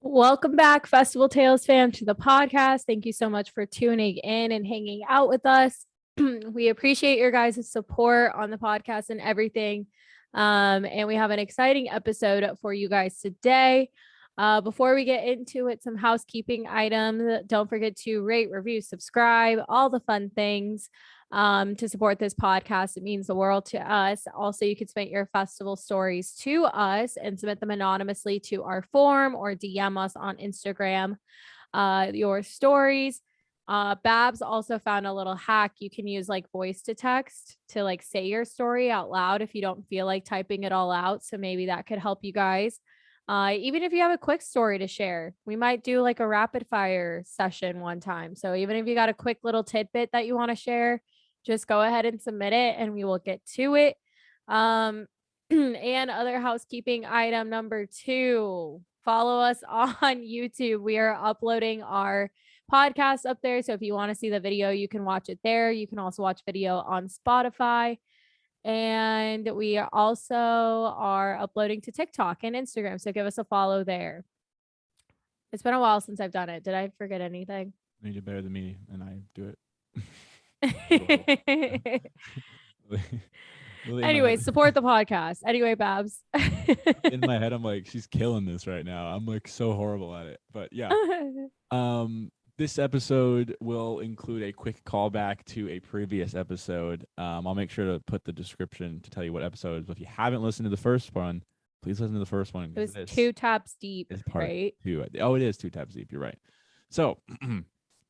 Welcome back, Festival Tales fam, to the podcast. Thank you so much for tuning in and hanging out with us. We appreciate your guys' support on the podcast and everything. And we have an exciting episode for you guys today. Before we get into it, some housekeeping items. Don't forget to rate, review, subscribe, all the fun things to support this podcast. It means the world to us. Also, you can submit your festival stories to us and submit them anonymously to our form or DM us on Instagram, your stories. Babs also found a little hack. You can use like voice to text to like say your story out loud if you don't feel like typing it all out. So maybe that could help you guys. Even if you have a quick story to share, we might do like a rapid fire session one time. So even if you got a quick little tidbit that you want to share, just go ahead and submit it and we will get to it. And other housekeeping item number 2, follow us on YouTube. We are uploading our podcast up there. So if you want to see the video, you can watch it there. You can also watch video on Spotify. And we also are uploading to TikTok and Instagram. So give us a follow there. It's been a while since I've done it. Did I forget anything? You did better than me, and I do it. Anyway, support the podcast. Anyway, Babs. In my head, I'm like, she's killing this right now. I'm like so horrible at it. But yeah. This episode will include a quick callback to a previous episode. I'll make sure to put the description to tell you what episodes. But if you haven't listened to the first one, please listen to the first one. It was 2 tabs deep, it's part right? 2. Oh, it is 2 tabs deep. You're right. So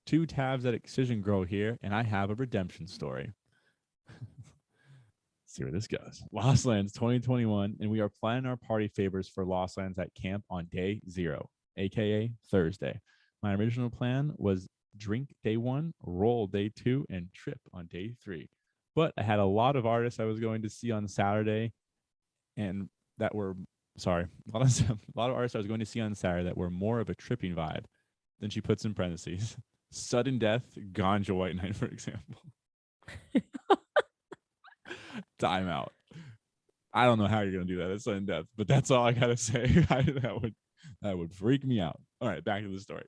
2 tabs at Excision Grow here, and I have a redemption story. See where this goes. Lost Lands 2021, and we are planning our party favors for Lost Lands at camp on day 0, aka Thursday. My original plan was drink day 1, roll day 2, and trip on day 3. But I had a lot of artists I was going to see on Saturday, and that were a lot of artists I was going to see on Saturday that were more of a tripping vibe. Then she puts in parentheses, sudden death, ganja white night, for example. Time out. I don't know how you're gonna do that at sudden death, but that's all I gotta say. That would freak me out. All right, back to the story.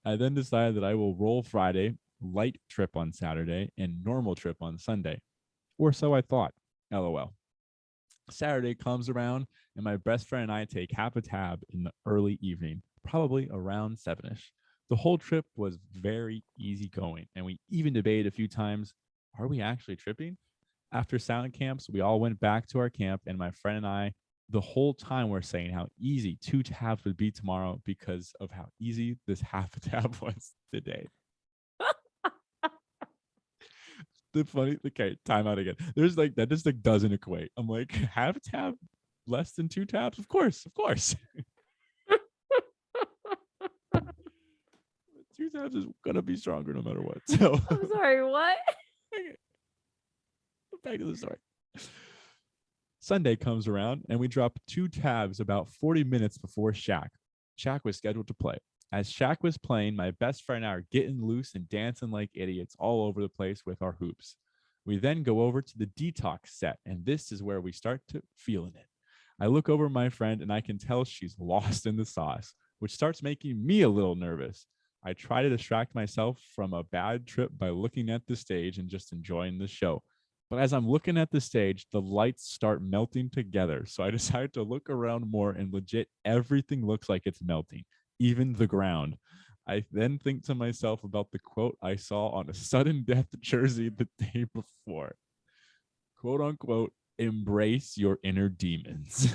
I then decided that I will roll Friday, light trip on Saturday, and normal trip on Sunday. Or so I thought. LOL. Saturday comes around, and my best friend and I take half a tab in the early evening, probably around 7ish. The whole trip was very easy going, and we even debated a few times, are we actually tripping? After silent camps, we all went back to our camp, and my friend and I, the whole time, were saying how easy 2 tabs would be tomorrow because of how easy this half a tab was today. Okay, time out again. There's like, that just like doesn't equate. I'm like, half a tab less than 2 tabs? Of course. 2 tabs is gonna be stronger no matter what. So I'm sorry, what? Back to the story. Sunday comes around, and we drop 2 tabs about 40 minutes before Shaq. Shaq was scheduled to play. As Shaq was playing, my best friend and I are getting loose and dancing like idiots all over the place with our hoops. We then go over to the detox set, and this is where we start to feeling it. I look over my friend, and I can tell she's lost in the sauce, which starts making me a little nervous. I try to distract myself from a bad trip by looking at the stage and just enjoying the show. But as I'm looking at the stage, the lights start melting together. So I decide to look around more, and legit everything looks like it's melting, even the ground. I then think to myself about the quote I saw on a sudden death jersey the day before. Quote unquote, embrace your inner demons.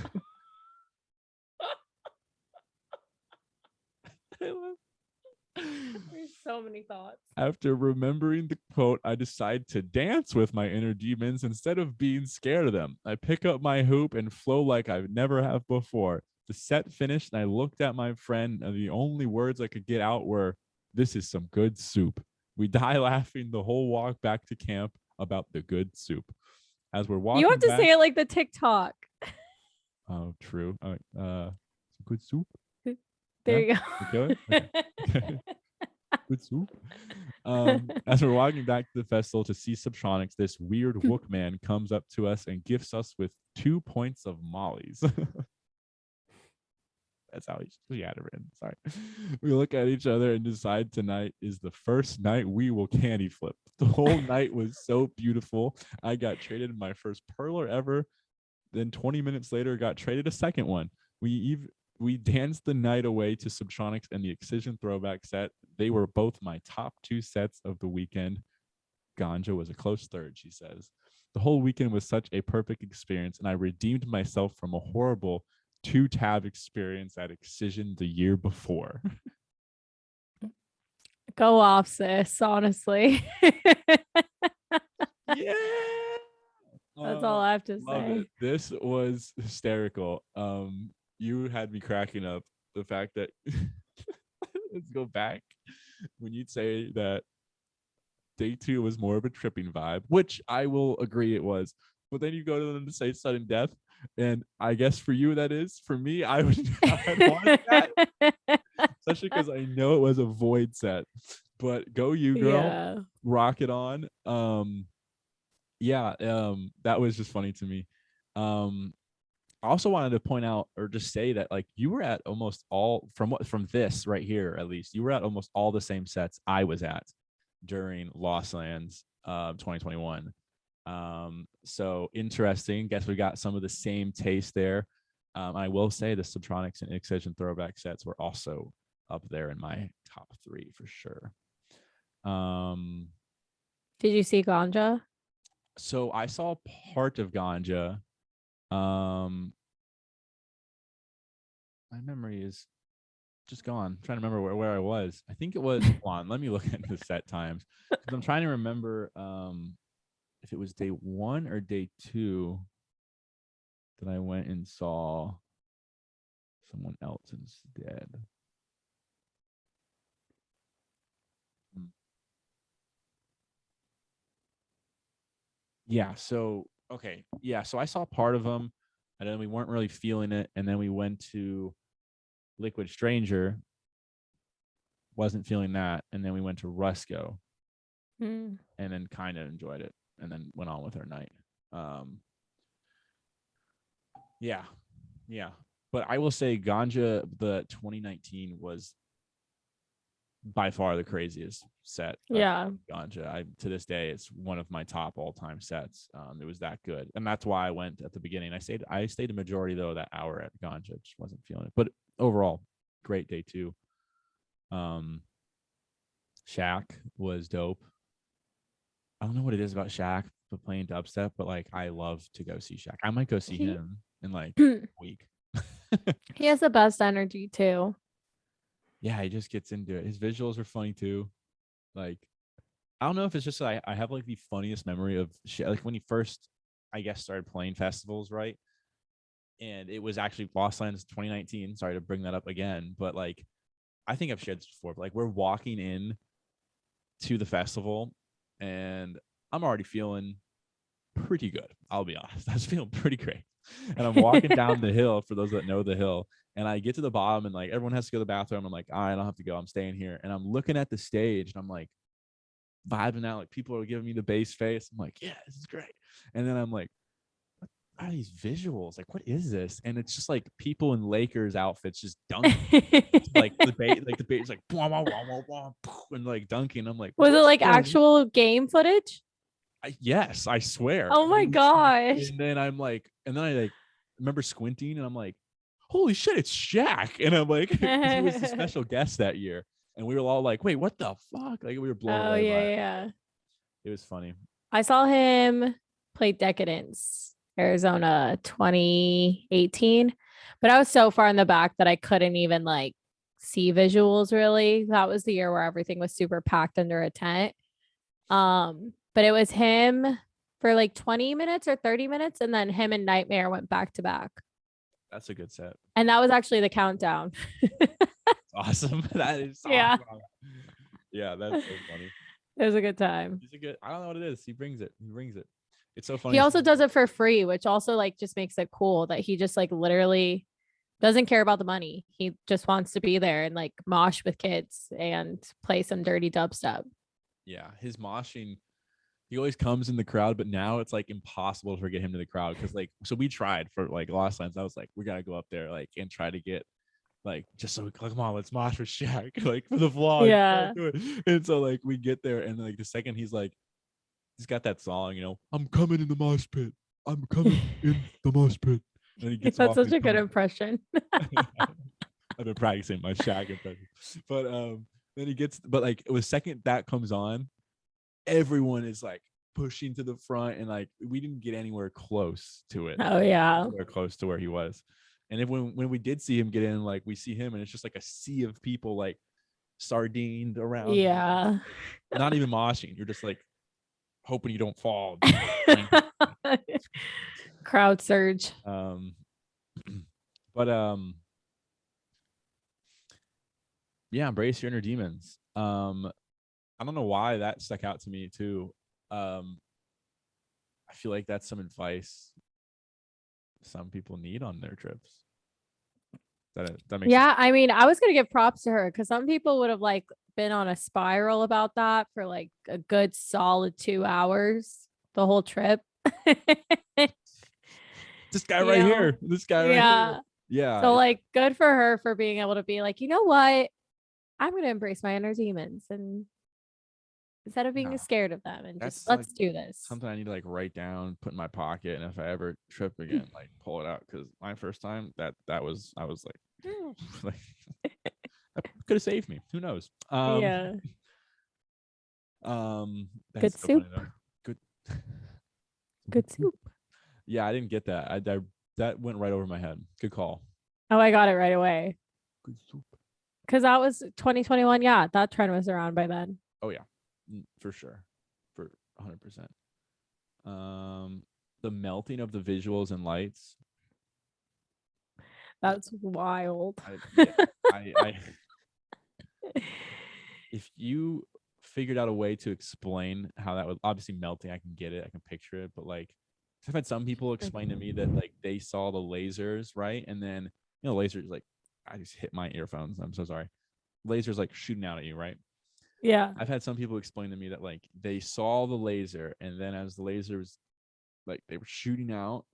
There's so many thoughts. After remembering the quote, I decide to dance with my inner demons instead of being scared of them. I pick up my hoop and flow like I've never have before. The set finished, and I looked at my friend, and the only words I could get out were, "This is some good soup." We die laughing the whole walk back to camp about the good soup. As we're walking, you have to say it like the TikTok. Oh, true. Some good soup. There you go. Okay. Good soup. As we're walking back to the festival to see Subtronics, this weird Wook man comes up to us and gifts us with 2 points of mollies. That's how we had it written. Sorry. We look at each other and decide tonight is the first night we will candy flip. The whole night was so beautiful. I got traded my first perler ever. Then 20 minutes later, got traded a second one. We danced the night away to Subtronics and the Excision throwback set. They were both my top 2 sets of the weekend. Ganja was a close third, she says. The whole weekend was such a perfect experience, and I redeemed myself from a horrible 2-tab experience at Excision the year before. Go off, sis, honestly. Yeah. That's all I have to Love say. it. This was hysterical. You had me cracking up. The fact that let's go back when you'd say that day 2 was more of a tripping vibe, which I will agree it was. But then you go to them to say sudden death, and I guess for you that is. For me, I would want that, especially because I know it was a void set. But go you, girl. Yeah. Rock it on. That was just funny to me. I also wanted to point out or just say that like you were at almost all from this right here, at least you were at almost all the same sets I was at during Lost Lands 2021. So interesting. Guess we got some of the same taste there. I will say the Subtronics and Excision throwback sets were also up there in my top 3 for sure. Did you see Ganja? So I saw part of Ganja. My memory is just gone. I'm trying to remember where I was. I think it was on. Let me look at the set times because I'm trying to remember if it was day 1 or day 2 that I went and saw someone else instead. Yeah. So okay. Yeah. So I saw part of them, and then we weren't really feeling it, and then we went to Liquid Stranger. Wasn't feeling that, and then we went to Rusco, and then kind of enjoyed it, and then went on with our night. Yeah. But I will say Ganja, the 2019 was by far the craziest set. Yeah. Ganja. To this day, it's one of my top all-time sets. It was that good, and that's why I went at the beginning. I stayed the majority though that hour at Ganja. Just wasn't feeling it, but overall, great day 2. Shaq was dope. I don't know what it is about Shaq for playing dubstep, but like I love to go see Shaq. I might go see him in like a week. He has the best energy too. Yeah, he just gets into it. His visuals are funny too. Like, I don't know if it's just I have like the funniest memory of like when he first, I guess, started playing festivals, right? And it was actually Lost Lands 2019. Sorry to bring that up again, but like I think I've shared this before. But like we're walking in to the festival, and I'm already feeling pretty good. I'll be honest. I was feeling pretty great. And I'm walking down the hill, for those that know the hill, and I get to the bottom, and like everyone has to go to the bathroom. I'm like, all right, I don't have to go. I'm staying here. And I'm looking at the stage, and I'm like vibing out. Like people are giving me the bass face. I'm like, yeah, this is great. And then I'm like, what are these visuals? Like, what is this? And it's just like people in Lakers outfits just dunking. Like the bait, like wah, wah, wah, wah, wah, and like dunking. I'm like, was it like actual game footage? Yes, I swear. Oh my gosh. And then I'm like, and then I like remember squinting, and I'm like, holy shit, it's Shaq. And I'm like, he was the special guest that year. And we were all like, wait, what the fuck? Like we were blown away by it. Yeah. It was funny. I saw him play Decadence, Arizona 2018, but I was so far in the back that I couldn't even like see visuals really. That was the year where everything was super packed under a tent. But it was him for like 20 minutes or 30 minutes, and then him and Nightmare went back to back. That's a good set. And that was actually the countdown. Awesome. That is yeah. Awesome. Yeah, that's so funny. It was a good time. I don't know what it is. He brings it. It's so funny. He also does it for free, which also like just makes it cool that he just like literally doesn't care about the money. He just wants to be there and like mosh with kids and play some dirty dubstep. Yeah, his moshing, he always comes in the crowd, but now it's like impossible to get him to the crowd because like, so we tried for like Lost Lands. I was like, we gotta go up there like and try to get like, just so come on, let's mosh with Shaq, like for the vlog. Yeah. Do it. And so like we get there, and like the second he's got that song, I'm coming in the mosh pit. I'm coming in the mosh pit. And he gets That's off. such a good impression. I've been practicing my Shaq impression. But then he gets, but like it was second that comes on, everyone is like pushing to the front, and like we didn't get anywhere close to it. Oh yeah. Anywhere close to where he was. And if when we did see him get in, like we see him and it's just like a sea of people like sardined around. Yeah. Not even moshing. You're just like hoping you don't fall. Crowd surge. But yeah, embrace your inner demons. I don't know why that stuck out to me too. I feel like that's some advice some people need on their trips. That makes Yeah, sense? I mean, I was gonna give props to her because some people would have like been on a spiral about that for like a good solid 2 hours the whole trip. This guy You right know? here. This guy right Yeah. here. Yeah. So like good for her for being able to be like, you know what? I'm gonna embrace my inner demons and instead of being Yeah. scared of them and That's just let's like do this. something I need to like write down, put in my pocket, and if I ever trip again, like pull it out. Because my first time I was like, like that could have saved me. Who knows? Yeah. That's Good so soup. funny though. Good. Good soup. Yeah, I didn't get that. I that went right over my head. Good call. Oh, I got it right away. Good soup. Because that was 2021. Yeah, that trend was around by then. Oh yeah, for sure, for 100%. The melting of the visuals and lights. That's wild. If you figured out a way to explain how that was obviously melting, I can get it, I can picture it, but like I've had some people explain to me that like they saw the lasers, right? And then lasers, like I just hit my earphones. I'm so sorry. Lasers like shooting out at you, right? Yeah. I've had some people explain to me that like they saw the laser, and then as the laser was like they were shooting out,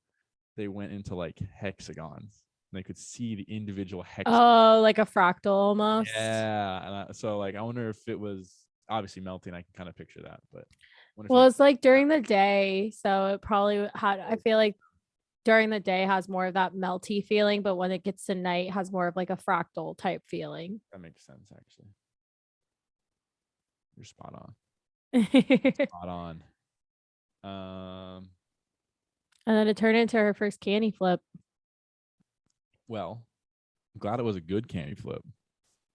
they went into like hexagons. They could see the individual hexagons. Oh, like a fractal almost. Yeah. And so like I wonder if it was obviously melting. I can kind of picture that, but well, it's like during the day, so it probably had. I feel like during the day has more of that melty feeling, but when it gets to night, has more of like a fractal type feeling. That makes sense, actually. You're spot on. Spot on. And then it turned into her first candy flip. Well, I'm glad it was a good candy flip,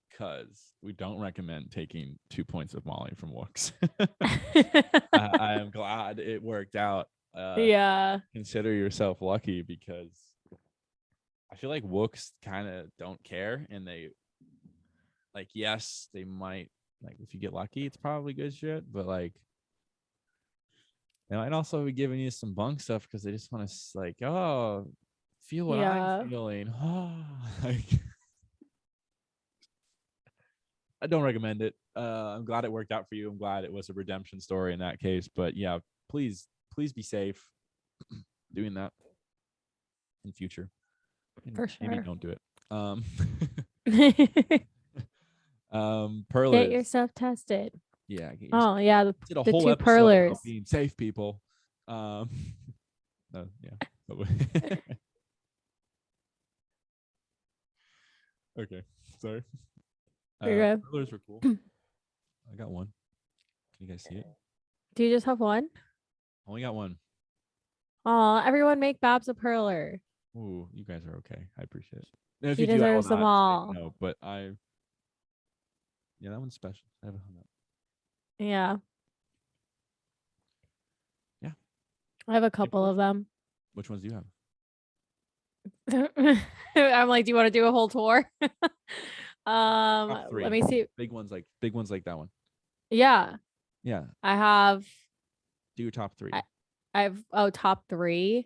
because we don't recommend taking 2 points of Molly from Wooks. I am glad it worked out. Yeah. Consider yourself lucky, because I feel like Wooks kind of don't care, and they like, yes, they might, like, if you get lucky, it's probably good shit, but like they might also be giving you some bunk stuff because they just want to like, oh, feel what I'm feeling. Like, I don't recommend it. I'm glad it worked out for you. I'm glad it was a redemption story in that case. But yeah, please be safe doing that in future. For sure. Maybe don't do it. Get Perlers. yourself tested. Yeah. Oh yeah, the did a the whole 2 episode perlers about being safe, people. Yeah. Okay. Sorry. Perlers were cool. I got one. Can you guys see it? Do you just have one? Only got one. Oh, everyone make Babs a perler. Ooh, you guys are okay. I appreciate it. If He you do, I will deserves them not all. say no, but yeah, that one's special. I haven't hung up. Yeah. Yeah. I have a couple of them. Which ones do you have? I'm like, do you want to do a whole tour? Top 3. Let me see. Big ones like that one. Yeah. Yeah. I have. Do your top 3. I have top 3.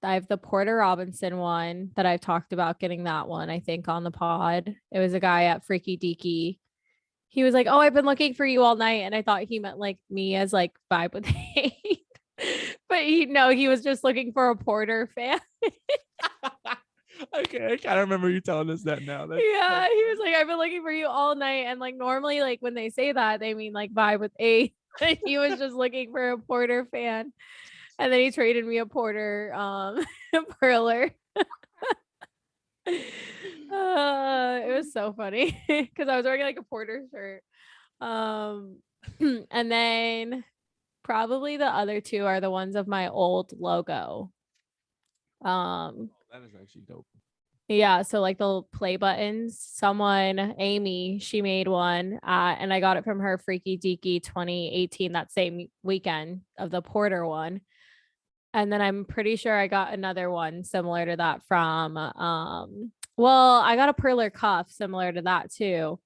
I have the Porter Robinson one that I've talked about getting that one, I think, on the pod. It was a guy at Freaky Deaky. He was like, oh, I've been looking for you all night. And I thought he meant like me as like vibe with hate. But he was just looking for a Porter fan. Okay, I kind of remember you telling us that now. Yeah, he was like, I've been looking for you all night. And like normally, like when they say that, they mean like vibe with A. He was just looking for a Porter fan. And then he traded me a Porter perler. It was so funny because I was wearing like a Porter shirt. And then probably the other two are the ones of my old logo. That is actually dope. Yeah, so like the play buttons, someone, Amy, she made one, and I got it from her Freaky Deaky 2018, that same weekend of the Porter one. And then I'm pretty sure I got another one similar to that from, well, I got a perler cuff similar to that too.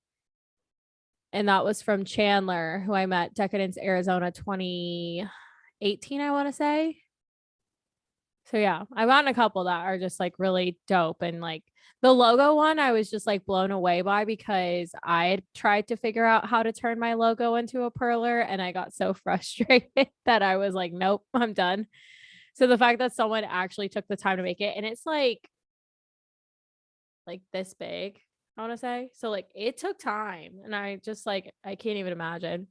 And that was from Chandler, who I met Decadence, Arizona 2018, I want to say. So yeah, I've gotten a couple that are just like really dope. And like the logo one, I was just like blown away by because I had tried to figure out how to turn my logo into a perler and I got so frustrated that I was like, nope, I'm done. So the fact that someone actually took the time to make it, and it's like this big, I want to say. So like it took time and I just like, I can't even imagine.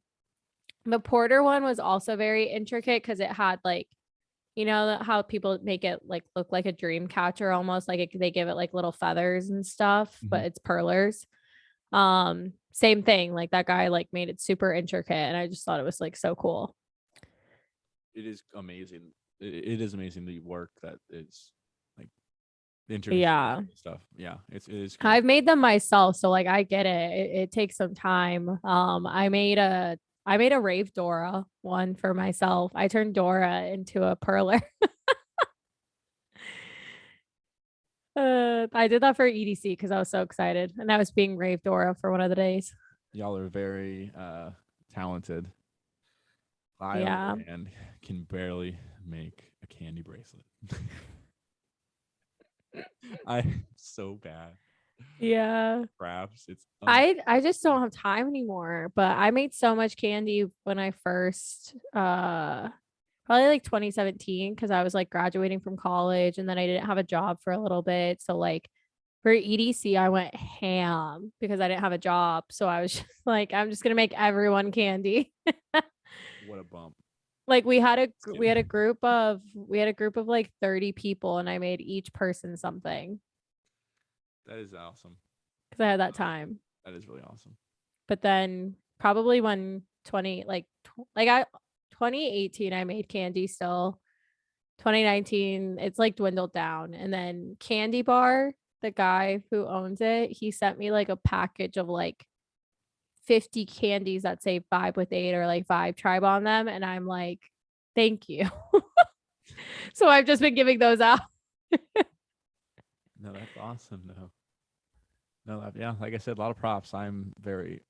The Porter one was also very intricate because it had like, you know how people make it like look like a dream catcher almost, like they give it like little feathers and stuff, but it's perlers. Same thing, like that guy like made it super intricate and I just thought it was like so cool. It is amazing. It is amazing the work that is like Yeah, stuff. Yeah, it is cool. I've made them myself, so like I get it. It takes some time. I made a Rave Dora one for myself. I turned Dora into a perler. I did that for EDC because I was so excited, and I was being Rave Dora for one of the days. Y'all are very talented. I, on the Yeah. other hand, can barely make a candy bracelet. I'm so bad. Yeah. Crafts. It's I just don't have time anymore, but I made so much candy when I first probably like 2017 because I was like graduating from college and then I didn't have a job for a little bit. So like for EDC, I went ham because I didn't have a job. So I was just like, I'm just gonna make everyone candy. what a bump. Like we had a group of like 30 people and I made each person something That is awesome. because I had that time. That is really awesome. But then probably when 2018 I made candy still. 2019 it's like dwindled down, and then Candy Bar, the guy who owns it, he sent me like a package of like 50 candies that say vibe with 8 or like vibe tribe on them, and I'm like, thank you. So I've just been giving those out. No, that's awesome though. No, yeah, like I said, a lot of props. I'm very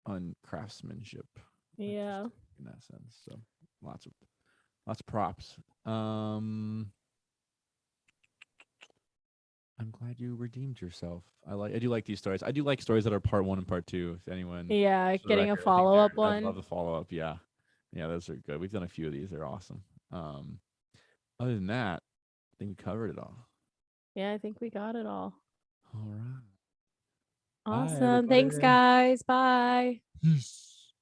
on craftsmanship. Yeah. In that sense. So lots of props. I'm glad you redeemed yourself. I do like these stories. I do like stories that are part 1 and part 2. If anyone, Yeah, getting a record, follow-up I one. love the follow-up. Yeah. Yeah, those are good. We've done a few of these. They're awesome. Other than that, I think we covered it all. Yeah, I think we got it all. All right. Awesome. Bye, Thanks, guys. Bye. Peace.